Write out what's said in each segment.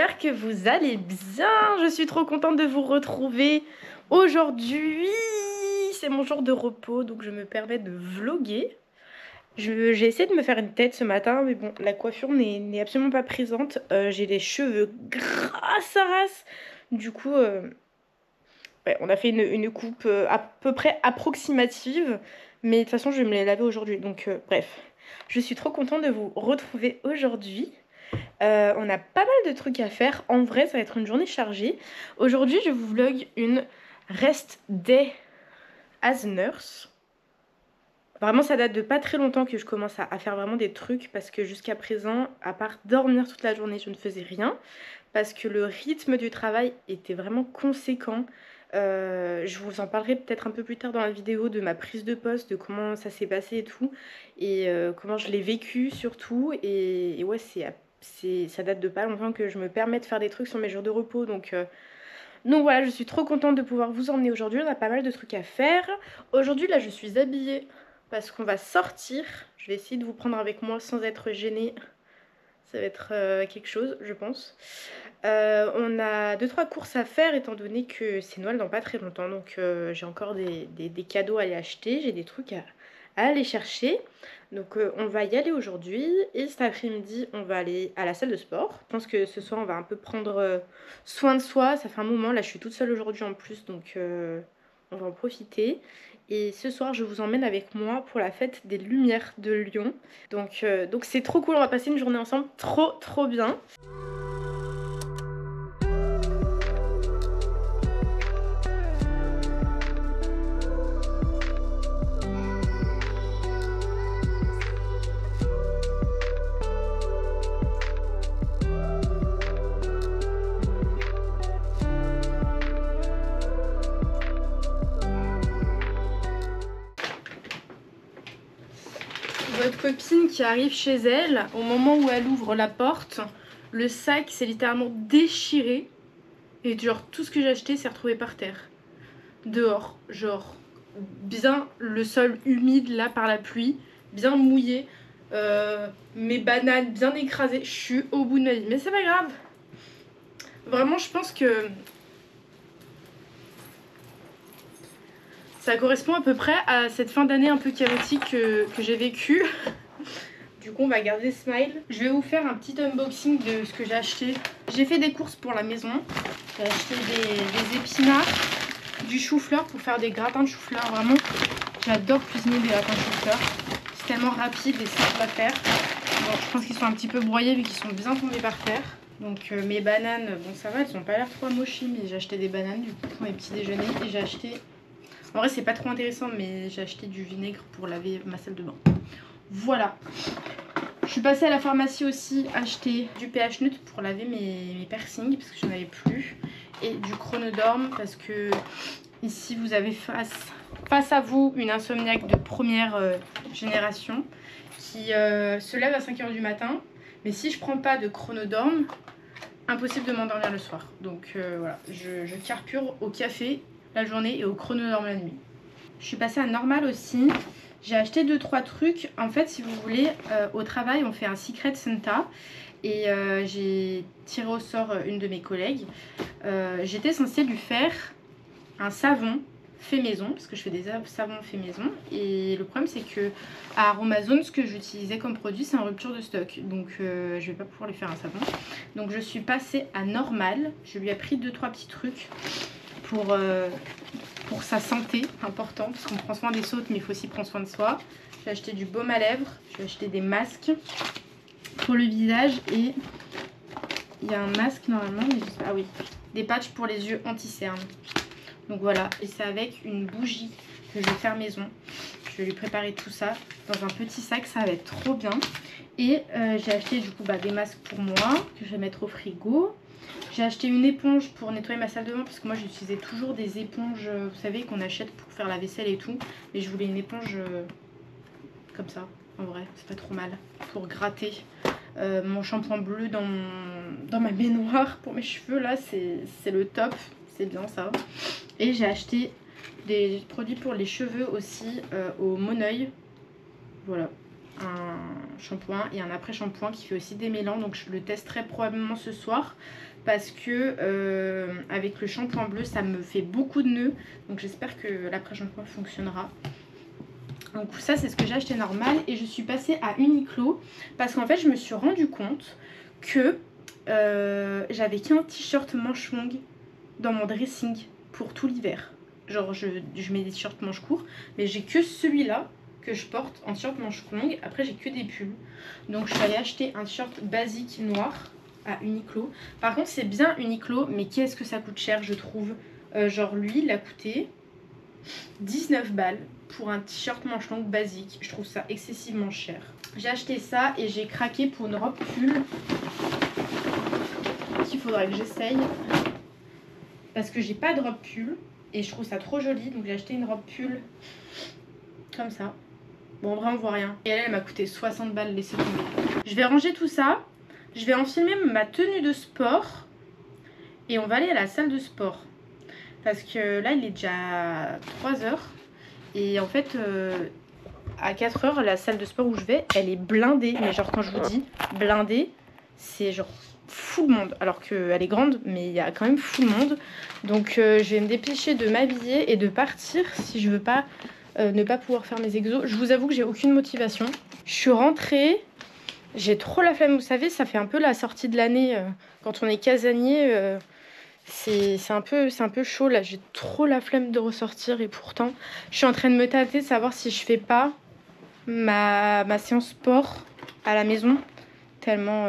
j'espère que vous allez bien. Je suis trop contente de vous retrouver aujourd'hui. C'est mon jour de repos, donc je me permets de vlogger. J'ai essayé de me faire une tête ce matin, mais bon, la coiffure n'est absolument pas présente. J'ai les cheveux gras sa race. Du coup, ouais, on a fait une coupe à peu près approximative. Mais de toute façon, je vais me les laver aujourd'hui. Donc, bref, je suis trop contente de vous retrouver aujourd'hui. On a pas mal de trucs à faire. En vrai, ça va être une journée chargée. Aujourd'hui, je vous vlog une rest day as nurse. Vraiment, ça date de pas très longtemps que je commence à faire vraiment des trucs parce que jusqu'à présent, à part dormir toute la journée, je ne faisais rien parce que le rythme du travail était vraiment conséquent. Je vous en parlerai peut-être un peu plus tard dans la vidéo de ma prise de poste, de comment ça s'est passé et tout, et comment je l'ai vécu surtout. Et ouais, ça date de pas longtemps que je me permets de faire des trucs sur mes jours de repos, donc voilà, je suis trop contente de pouvoir vous emmener aujourd'hui. On a pas mal de trucs à faire. Aujourd'hui, là, je suis habillée parce qu'on va sortir. Je vais essayer de vous prendre avec moi sans être gênée. Ça va être quelque chose, je pense. On a 2-3 courses à faire étant donné que c'est Noël dans pas très longtemps. Donc j'ai encore des cadeaux à aller acheter. J'ai des trucs à aller chercher. Donc on va y aller aujourd'hui. Et cet après-midi, on va aller à la salle de sport. Je pense que ce soir, on va un peu prendre soin de soi. Ça fait un moment. Là, je suis toute seule aujourd'hui en plus. Donc on va en profiter. Et ce soir, je vous emmène avec moi pour la fête des Lumières de Lyon. Donc c'est trop cool. On va passer une journée ensemble. Trop bien. Votre copine qui arrive chez elle, au moment où elle ouvre la porte, le sac s'est littéralement déchiré. Et genre tout ce que j'ai acheté s'est retrouvé par terre. Dehors, genre bien le sol humide là par la pluie, bien mouillé. Mes bananes bien écrasées. Je suis au bout de ma vie. Mais c'est pas grave. Vraiment, je pense que ça correspond à peu près à cette fin d'année un peu chaotique que j'ai vécue. Du coup, on va garder Smile. Je vais vous faire un petit unboxing de ce que j'ai acheté. J'ai fait des courses pour la maison. J'ai acheté des épinards, du chou-fleur pour faire des gratins de chou-fleur. Vraiment, j'adore cuisiner des gratins de chou-fleur. C'est tellement rapide et simple à faire. Bon, je pense qu'ils sont un petit peu broyés vu qu'ils sont bien tombés par terre. Donc mes bananes, bon ça va, elles n'ont pas l'air trop amochies, mais j'ai acheté des bananes du coup pour mes petits déjeuners. Et j'ai acheté, en vrai c'est pas trop intéressant, mais j'ai acheté du vinaigre pour laver ma salle de bain. Voilà. Je suis passée à la pharmacie aussi acheter du pH neutre pour laver mes piercings parce que j'en avais plus. Et du chronodorme parce que ici vous avez face à vous une insomniaque de première génération qui se lève à 5 h du matin. Mais si je prends pas de chronodorme, impossible de m'endormir le soir. Donc voilà, je carbure au café la journée et au chronodorme la nuit. Je suis passée à normal aussi. J'ai acheté 2-3 trucs. En fait, si vous voulez, au travail, on fait un Secret Santa. Et j'ai tiré au sort une de mes collègues. J'étais censée lui faire un savon fait maison, parce que je fais des savons fait maison. Et le problème, c'est que à Aromazone, ce que j'utilisais comme produit, c'est en rupture de stock. Donc, je vais pas pouvoir lui faire un savon. Donc, je suis passée à normal. Je lui ai pris 2-3 petits trucs pour sa santé, important, parce qu'on prend soin des autres, mais il faut aussi prendre soin de soi. J'ai acheté du baume à lèvres, j'ai acheté des masques pour le visage et il y a un masque normalement, mais je sais pas, ah oui, des patchs pour les yeux anti-cernes. Donc voilà, et c'est avec une bougie que je vais faire maison. Je vais lui préparer tout ça dans un petit sac, ça va être trop bien. Et j'ai acheté du coup des masques pour moi, que je vais mettre au frigo. J'ai acheté une éponge pour nettoyer ma salle de bain parce que moi j'utilisais toujours des éponges, vous savez, qu'on achète pour faire la vaisselle et tout. Mais je voulais une éponge comme ça, en vrai, c'est pas trop mal, pour gratter mon shampoing bleu dans ma baignoire pour mes cheveux. Là, c'est le top, c'est bien ça. Et j'ai acheté des produits pour les cheveux aussi au Moneuil. Voilà, un shampoing et un après-shampoing qui fait aussi des mélans. Donc je le testerai probablement ce soir parce que avec le shampoing bleu ça me fait beaucoup de nœuds, donc j'espère que l'après-shampoing fonctionnera. Donc ça c'est ce que j'ai acheté normal, et je suis passée à Uniqlo parce qu'en fait je me suis rendu compte que j'avais qu'un t-shirt manche longue dans mon dressing pour tout l'hiver. Genre je mets des t-shirts manches courts, mais j'ai que celui-là que je porte en t-shirt manche longue. Après j'ai que des pulls, donc je suis allée acheter un t-shirt basique noir à Uniqlo. Par contre c'est bien Uniqlo, mais qu'est-ce que ça coûte cher je trouve. Genre lui il a coûté 19 balles pour un t-shirt manche longue basique. Je trouve ça excessivement cher. J'ai acheté ça et j'ai craqué pour une robe pull qu'il faudrait que j'essaye, parce que j'ai pas de robe pull et je trouve ça trop joli, donc j'ai acheté une robe pull comme ça. Bon en vrai on voit rien, et elle m'a coûté 60 balles, laissez tomber. Je vais ranger tout ça, je vais enfiler ma tenue de sport et on va aller à la salle de sport parce que là il est déjà 3h et en fait à 4h la salle de sport où je vais elle est blindée, mais genre quand je vous dis blindée c'est genre full monde, alors qu'elle est grande mais il y a quand même full monde. Donc je vais me dépêcher de m'habiller et de partir si je veux pas ne pas pouvoir faire mes exos. Je vous avoue que j'ai aucune motivation. Je suis rentrée, j'ai trop la flemme, vous savez ça fait un peu la sortie de l'année quand on est casanier, c'est un peu chaud là, j'ai trop la flemme de ressortir, et pourtant je suis en train de me tâter de savoir si je fais pas ma séance sport à la maison, tellement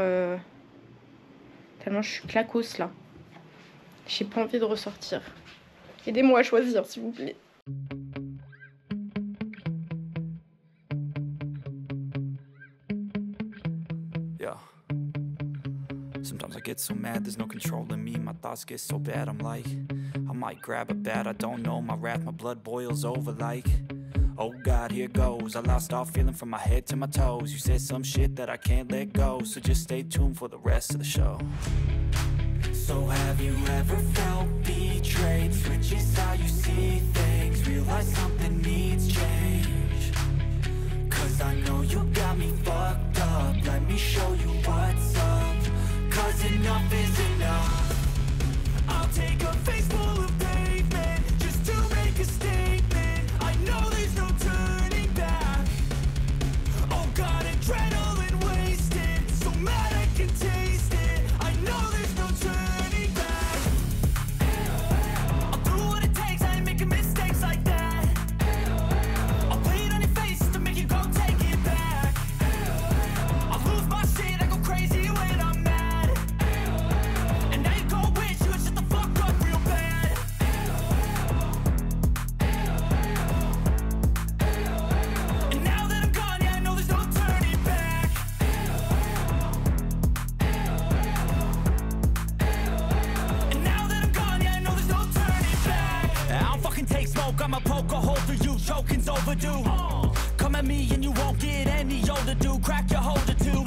je suis claquos là. J'ai pas envie de ressortir. Aidez-moi à choisir s'il vous plaît. Yeah. Sometimes I get so mad, there's no controlling me. My thoughts get so bad, I'm like, I might grab a bat, I don't know. My wrath, my blood boils over like, oh God, here goes. I lost all feeling from my head to my toes. You said some shit that I can't let go, so just stay tuned for the rest of the show. So have you ever felt betrayed? Switches how you see things, realize something needs change. Cause I know you got me fucked up, let me show you what's up. Cause enough is enough. I'll take a face full of pavement just to make a statement. I know there's no turning back. Oh God, adrenaline wasted, so mad I can taste it. I know there's no turning back. I'll do what it takes, I ain't making mistakes like that. I'll play it on your face to make you go take it back. I'll lose my shit, I go crazy when I'm mad. And now you go wish you would shut the fuck up real bad. And now that I'm gone, yeah, I know there's no turning back. And now that I'm gone, yeah, I know there's no turning back. I don't fucking take smoke, I'ma poke a hole through you, choking's overdue. Come at me and you won't get any older, dude. Crack your holder too.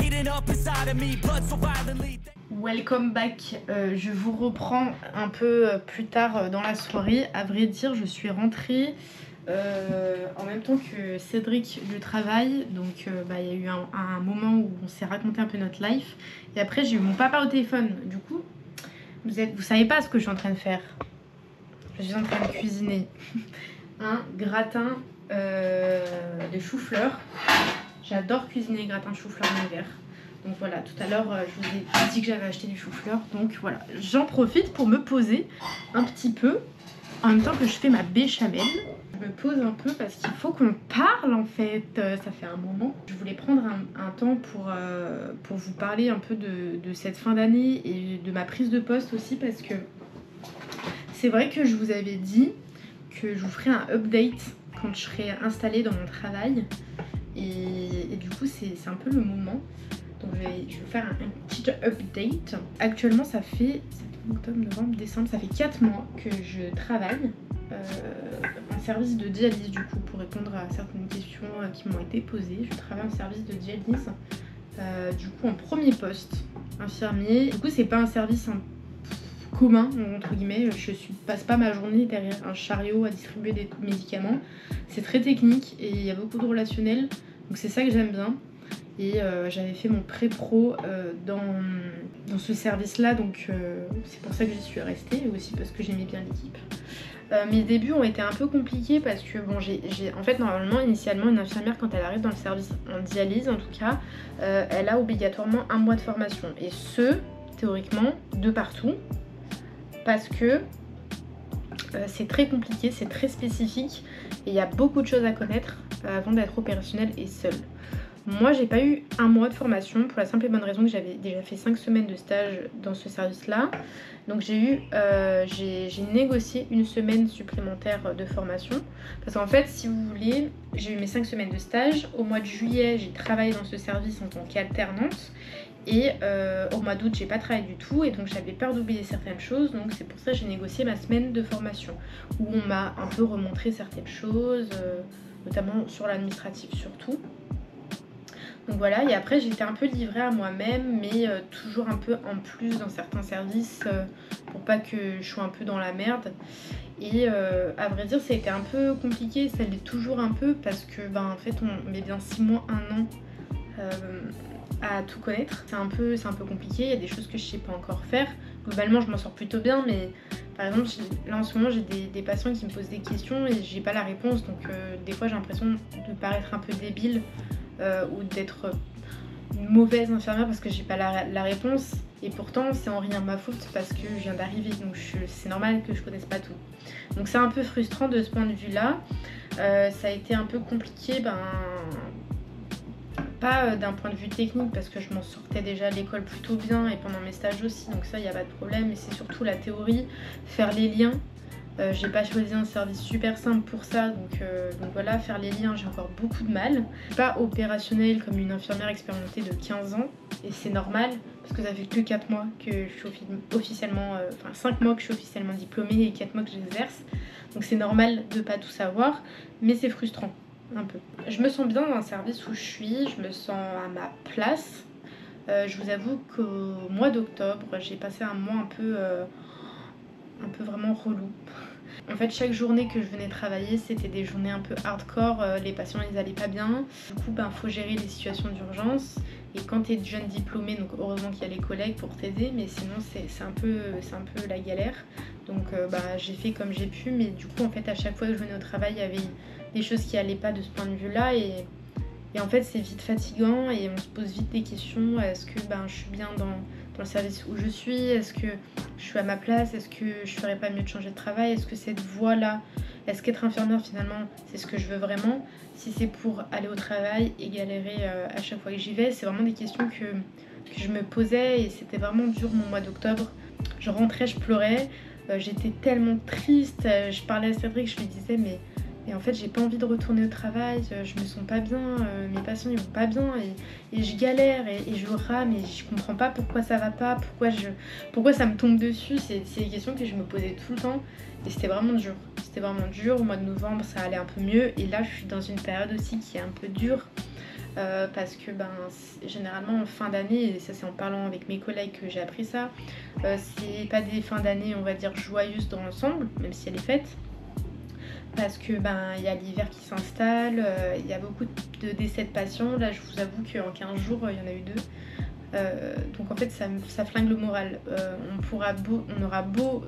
Heating up inside of me, blood so violently. Welcome back, je vous reprends un peu plus tard dans la soirée. À vrai dire je suis rentrée en même temps que Cédric du travail, donc il y a eu un moment où on s'est raconté un peu notre life, et après j'ai eu mon papa au téléphone. Du coup vous savez pas ce que je suis en train de faire. Je suis en train de cuisiner un gratin de chou-fleur. J'adore cuisiner gratin de chou-fleur en hiver. Donc voilà, tout à l'heure je vous ai dit que j'avais acheté du chou-fleur, donc voilà, j'en profite pour me poser un petit peu en même temps que je fais ma béchamel. Je me pose un peu parce qu'il faut qu'on parle en fait, ça fait un moment. Je voulais prendre un temps pour vous parler un peu de cette fin d'année et de ma prise de poste aussi, parce que c'est vrai que je vous avais dit que je vous ferai un update quand je serai installée dans mon travail, et du coup c'est un peu le moment. Donc je vais vous faire un petit update. Actuellement ça fait octobre, novembre, décembre, ça fait 4 mois que je travaille en service de dialyse, du coup, pour répondre à certaines questions qui m'ont été posées. Je travaille en service de dialyse, du coup en premier poste, infirmier. Du coup c'est pas un service commun entre guillemets, passe pas ma journée derrière un chariot à distribuer des médicaments. C'est très technique et il y a beaucoup de relationnel, donc c'est ça que j'aime bien. Et j'avais fait mon pré-pro dans ce service-là, donc c'est pour ça que j'y suis restée, et aussi parce que j'aimais bien l'équipe. Mes débuts ont été un peu compliqués parce que bon, en fait normalement initialement une infirmière quand elle arrive dans le service en dialyse en tout cas, elle a obligatoirement 1 mois de formation et théoriquement de partout parce que c'est très compliqué, c'est très spécifique et il y a beaucoup de choses à connaître avant d'être opérationnelle et seule. Moi j'ai pas eu 1 mois de formation pour la simple et bonne raison que j'avais déjà fait 5 semaines de stage dans ce service là. Donc j'ai négocié 1 semaine supplémentaire de formation. Parce qu'en fait si vous voulez, j'ai eu mes 5 semaines de stage. Au mois de juillet j'ai travaillé dans ce service en tant qu'alternante. Et au mois d'août j'ai pas travaillé du tout et donc j'avais peur d'oublier certaines choses. Donc c'est pour ça que j'ai négocié ma semaine de formation. Où on m'a un peu remontré certaines choses, notamment sur l'administratif surtout. Donc voilà, et après j'étais un peu livrée à moi-même, mais toujours un peu en plus dans certains services pour pas que je sois un peu dans la merde. Et à vrai dire, ça a été un peu compliqué, ça l'est toujours un peu parce que en fait on met bien 6 mois, 1 an à tout connaître. C'est un peu compliqué, il y a des choses que je sais pas encore faire. Globalement je m'en sors plutôt bien, mais par exemple là en ce moment j'ai des patients qui me posent des questions et j'ai pas la réponse, donc des fois j'ai l'impression de paraître un peu débile. Ou d'être une mauvaise infirmière parce que j'ai pas la réponse et pourtant c'est en rien ma faute parce que je viens d'arriver donc c'est normal que je connaisse pas tout. Donc c'est un peu frustrant de ce point de vue là. Ça a été un peu compliqué, pas d'un point de vue technique parce que je m'en sortais déjà à l'école plutôt bien et pendant mes stages aussi, donc ça y a pas de problème, mais c'est surtout la théorie, faire les liens. J'ai pas choisi un service super simple pour ça, donc voilà, faire les liens j'ai encore beaucoup de mal. Je suis pas opérationnelle comme une infirmière expérimentée de 15 ans et c'est normal parce que ça fait que 4 mois que je suis officiellement, 5 mois que je suis officiellement diplômée et 4 mois que j'exerce, donc c'est normal de pas tout savoir, mais c'est frustrant un peu. Je me sens bien dans un service où je me sens à ma place. Je vous avoue qu'au mois d'octobre j'ai passé un mois un peu vraiment relou. En fait chaque journée que je venais travailler c'était des journées un peu hardcore, les patients ils allaient pas bien, du coup faut gérer les situations d'urgence et quand t'es jeune diplômé, donc heureusement qu'il y a les collègues pour t'aider, mais sinon c'est un peu la galère. Donc j'ai fait comme j'ai pu, mais du coup en fait à chaque fois que je venais au travail il y avait des choses qui allaient pas de ce point de vue là et en fait c'est vite fatigant et on se pose vite des questions. Est-ce que je suis bien dans le service où je suis? Est-ce que je suis à ma place? Est-ce que je ferais pas mieux de changer de travail? Est-ce que cette voie-là, est-ce qu'être infirmière finalement c'est ce que je veux vraiment? Si c'est pour aller au travail et galérer à chaque fois que j'y vais, c'est vraiment des questions que je me posais et c'était vraiment dur mon mois d'octobre. Je rentrais, je pleurais, j'étais tellement triste, je parlais à Cédric, je lui disais mais en fait j'ai pas envie de retourner au travail, je me sens pas bien, mes patients ils vont pas bien et je galère et je rame et je comprends pas pourquoi ça va pas, pourquoi ça me tombe dessus. C'est des questions que je me posais tout le temps et c'était vraiment dur. Au mois de novembre ça allait un peu mieux et là je suis dans une période aussi qui est un peu dure parce que généralement en fin d'année, et ça c'est en parlant avec mes collègues que j'ai appris ça, c'est pas des fins d'année on va dire joyeuses dans l'ensemble, même si elle est faite. Parce que y a l'hiver qui s'installe, il y a beaucoup de décès de patients. Là je vous avoue qu'en 15 jours il y en a eu 2. Donc en fait ça flingue le moral. On aura beau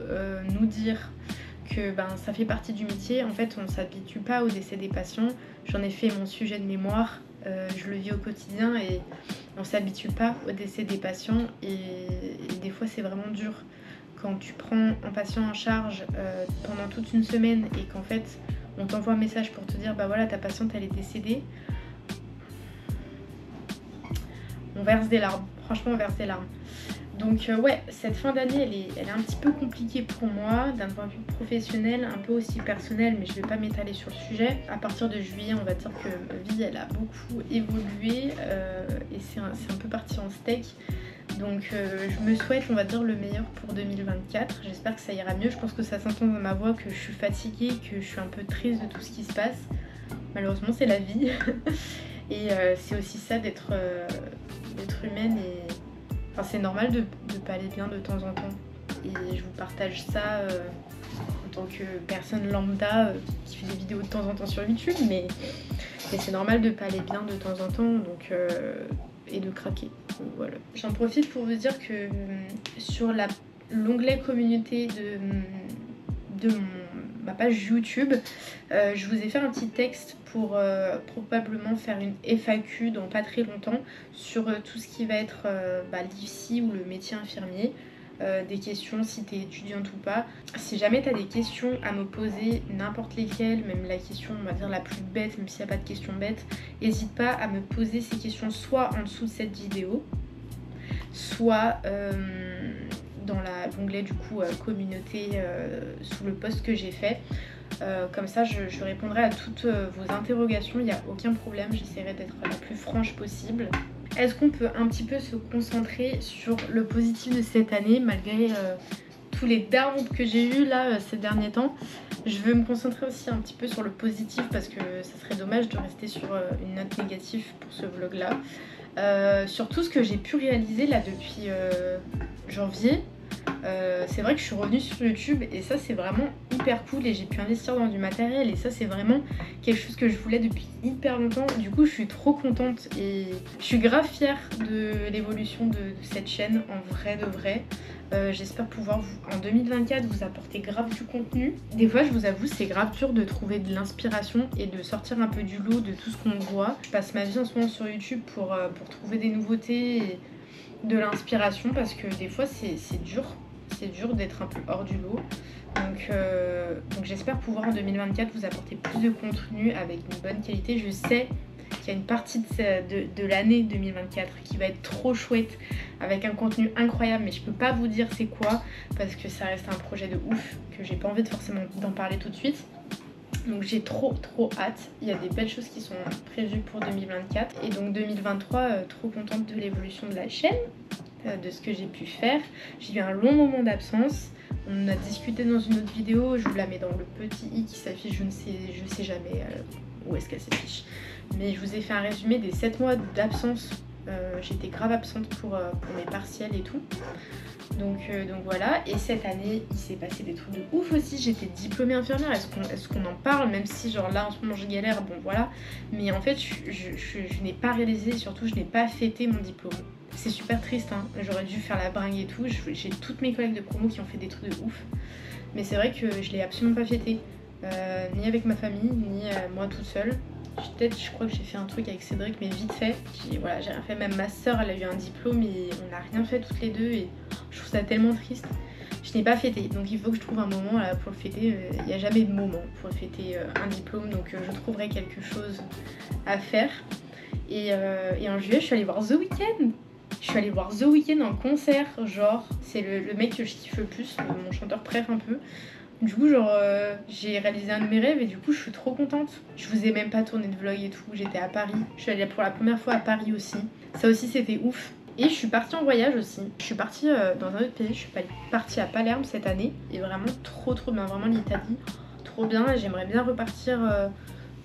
nous dire que ça fait partie du métier, en fait on s'habitue pas au décès des patients. J'en ai fait mon sujet de mémoire, je le vis au quotidien et on s'habitue pas au décès des patients et des fois c'est vraiment dur. Quand tu prends un patient en charge pendant toute une semaine et qu'en fait on t'envoie un message pour te dire voilà ta patiente elle est décédée, on verse des larmes, franchement on verse des larmes. Donc ouais, cette fin d'année elle est un petit peu compliquée pour moi d'un point de vue professionnel, un peu aussi personnel, mais je vais pas m'étaler sur le sujet. À partir de juillet on va dire que ma vie elle a beaucoup évolué et c'est un peu parti en steak. Donc je me souhaite on va dire le meilleur pour 2024, j'espère que ça ira mieux. Je pense que ça s'entend dans ma voix que je suis fatiguée, que je suis un peu triste de tout ce qui se passe. Malheureusement c'est la vie et c'est aussi ça d'être humaine et c'est normal de pas aller bien de temps en temps et je vous partage ça en tant que personne lambda qui fait des vidéos de temps en temps sur YouTube, mais c'est normal de pas aller bien de temps en temps, donc et de craquer. Donc, voilà. J'en profite pour vous dire que sur l'onglet communauté de ma page YouTube, je vous ai fait un petit texte pour probablement faire une FAQ dans pas très longtemps sur tout ce qui va être l'IFSI ou le métier infirmier. Des questions si t'es étudiante ou pas. Si jamais t'as des questions à me poser, n'importe lesquelles, même la question on va dire la plus bête, même s'il n'y a pas de questions bêtes, n'hésite pas à me poser ces questions soit en dessous de cette vidéo, soit dans l'onglet du coup communauté sous le post que j'ai fait. Comme ça je répondrai à toutes vos interrogations, il n'y a aucun problème, j'essaierai d'être la plus franche possible. Est-ce qu'on peut un petit peu se concentrer sur le positif de cette année malgré tous les downs que j'ai eu là ces derniers temps? Je veux me concentrer aussi un petit peu sur le positif parce que ça serait dommage de rester sur une note négative pour ce vlog là. Sur tout ce que j'ai pu réaliser là depuis janvier. C'est vrai que je suis revenue sur YouTube et ça c'est vraiment hyper cool et j'ai pu investir dans du matériel et ça c'est vraiment quelque chose que je voulais depuis hyper longtemps. Du coup je suis trop contente et je suis grave fière de l'évolution de cette chaîne en vrai de vrai. J'espère pouvoir en 2024 vous apporter grave du contenu. Des fois je vous avoue c'est grave dur de trouver de l'inspiration et de sortir un peu du lot de tout ce qu'on voit. Je passe ma vie en ce moment sur YouTube pour trouver des nouveautés et de l'inspiration parce que des fois c'est dur. C'est dur d'être un peu hors du lot. Donc j'espère pouvoir en 2024 vous apporter plus de contenu avec une bonne qualité. Je sais qu'il y a une partie de l'année 2024 qui va être trop chouette avec un contenu incroyable, mais je peux pas vous dire c'est quoi parce que ça reste un projet de ouf que j'ai pas envie de forcément d'en parler tout de suite. Donc j'ai trop hâte, il y a des belles choses qui sont prévues pour 2024 et donc 2023 trop contente de l'évolution de la chaîne, de ce que j'ai pu faire. J'ai eu un long moment d'absence, on a discuté dans une autre vidéo, je vous la mets dans le petit i qui s'affiche, je sais jamais où est-ce qu'elle s'affiche, mais je vous ai fait un résumé des 7 mois d'absence. J'étais grave absente pour mes partiels et tout. Donc voilà, et cette année il s'est passé des trucs de ouf aussi. J'étais diplômée infirmière, est-ce qu'on en parle, même si genre là en ce moment je galère, bon voilà. Mais en fait je n'ai pas réalisé, surtout je n'ai pas fêté mon diplôme. C'est super triste hein, j'aurais dû faire la bringue et tout. J'ai toutes mes collègues de promo qui ont fait des trucs de ouf. Mais c'est vrai que je l'ai absolument pas fêté, ni avec ma famille, ni moi toute seule. Je crois que j'ai fait un truc avec Cédric, mais vite fait. Voilà, j'ai rien fait. Même ma soeur, elle a eu un diplôme et on n'a rien fait toutes les deux. Et je trouve ça tellement triste. Je n'ai pas fêté, donc il faut que je trouve un moment là, pour le fêter. Il n'y a jamais de moment pour fêter un diplôme, donc je trouverai quelque chose à faire. Et en juillet, je suis allée voir The Weeknd. Je suis allée voir The Weeknd en concert. Genre, c'est le mec que je kiffe le plus, mon chanteur préf un peu. Du coup genre j'ai réalisé un de mes rêves et du coup je suis trop contente. Je vous ai même pas tourné de vlog et tout, j'étais à Paris. Je suis allée pour la première fois à Paris aussi. Ça aussi c'était ouf. Et je suis partie en voyage aussi. Je suis partie dans un autre pays, je suis partie à Palerme cette année. Et vraiment trop bien, vraiment l'Italie. Trop bien et j'aimerais bien repartir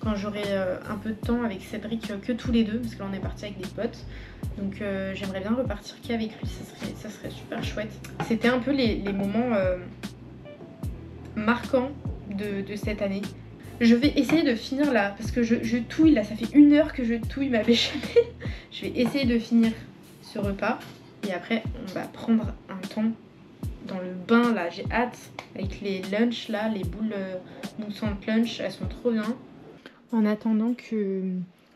quand j'aurai un peu de temps avec Cédric, que tous les deux. Parce que là on est parti avec des potes. Donc j'aimerais bien repartir qu'avec lui, ça serait super chouette. C'était un peu les moments... marquant de cette année. Je vais essayer de finir là parce que je touille là, ça fait 1 heure que je touille ma béchamel. Je vais essayer de finir ce repas et après on va prendre un temps dans le bain là, j'ai hâte, avec les lunchs là, les boules moussantes lunch, elles sont trop bien. En attendant que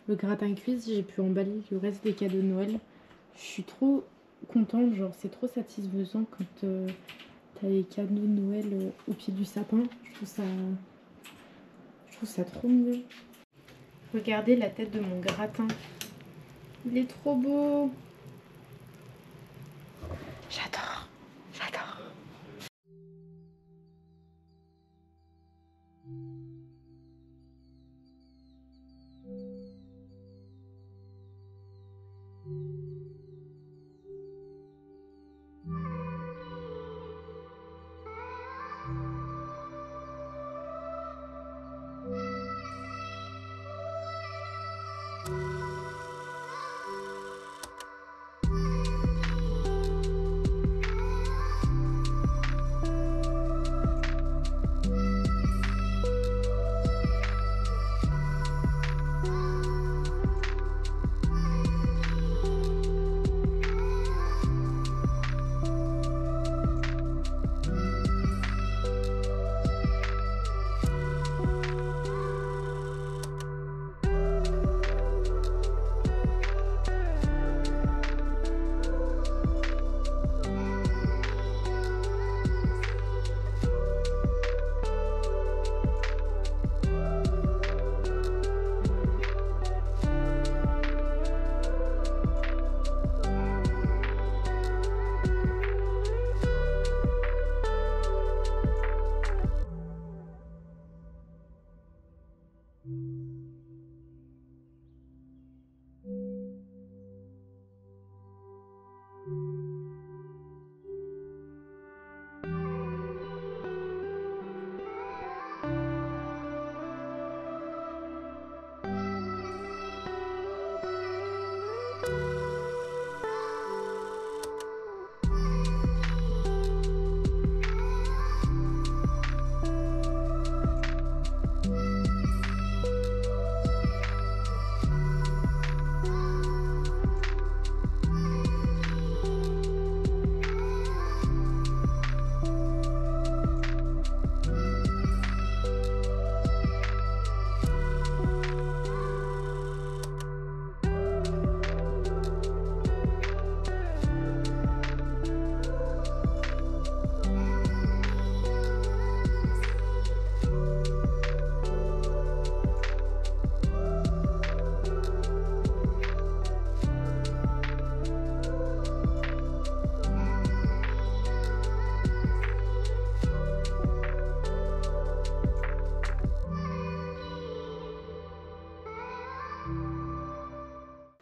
le gratin cuise, j'ai pu emballer le reste des cadeaux de Noël. Je suis trop contente, genre c'est trop satisfaisant quand t'as les cadeaux de Noël au pied du sapin. Je trouve ça trop mignon. Regardez la tête de mon gratin. Il est trop beau. J'adore. J'adore.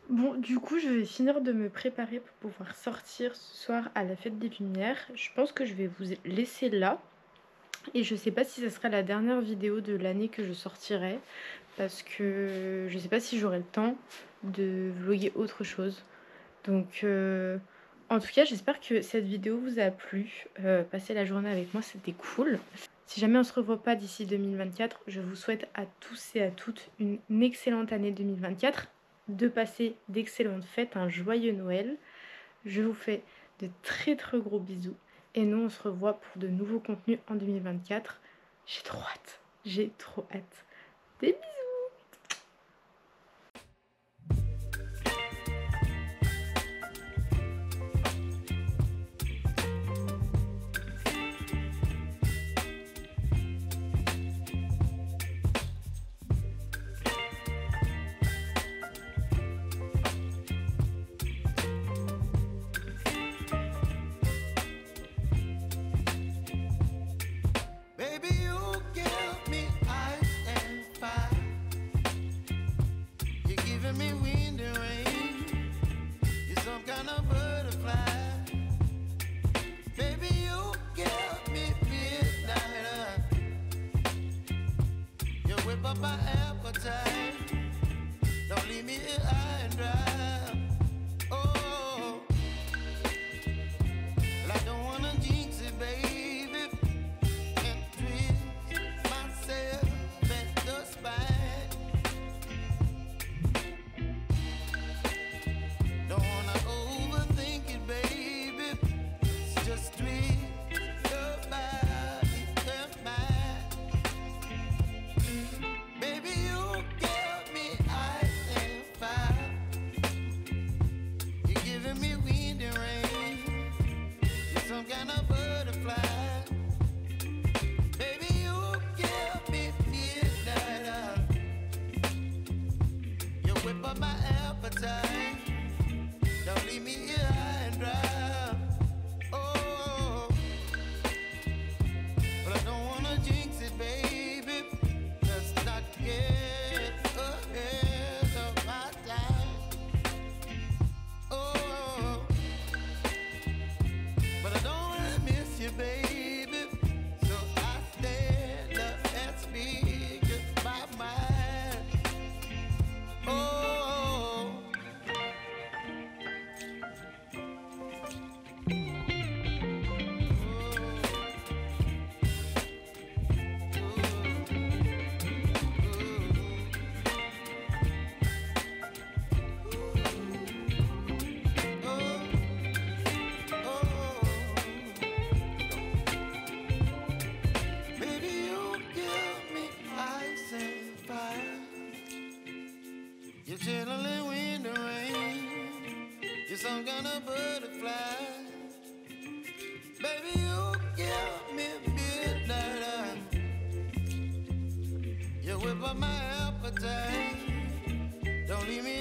Bon, du coup, je vais finir de me préparer pour pouvoir sortir ce soir à la fête des Lumières. Je pense que je vais vous laisser là. Et je sais pas si ce sera la dernière vidéo de l'année que je sortirai. Parce que je sais pas si j'aurai le temps de vlogger autre chose. Donc, en tout cas, j'espère que cette vidéo vous a plu. Passer la journée avec moi, c'était cool. Si jamais on se revoit pas d'ici 2024, je vous souhaite à tous et à toutes une excellente année 2024. De passer d'excellentes fêtes, un joyeux Noël. Je vous fais de très gros bisous. Et nous, on se revoit pour de nouveaux contenus en 2024. J'ai trop hâte. J'ai trop hâte. Des bisous. My appetite, don't leave me here high and dry. Oh, well, I don't wanna jinx it, baby, and twist myself at the spine. Don't wanna overthink it, baby. It's just twist your body and mine. Some kind of butterfly. Baby, you give me midnight. You whip up my appetite. Don't leave me here high and dry. Oh, but I don't wanna jinx it, baby. Let's not get ahead of my time. Oh, but I don't wanna miss you, baby. So I stand up and speak my mind. Oh, you're chilling in the rain. You're some kind of butterfly. Baby, you give me midnight. You whip up my appetite. Don't leave me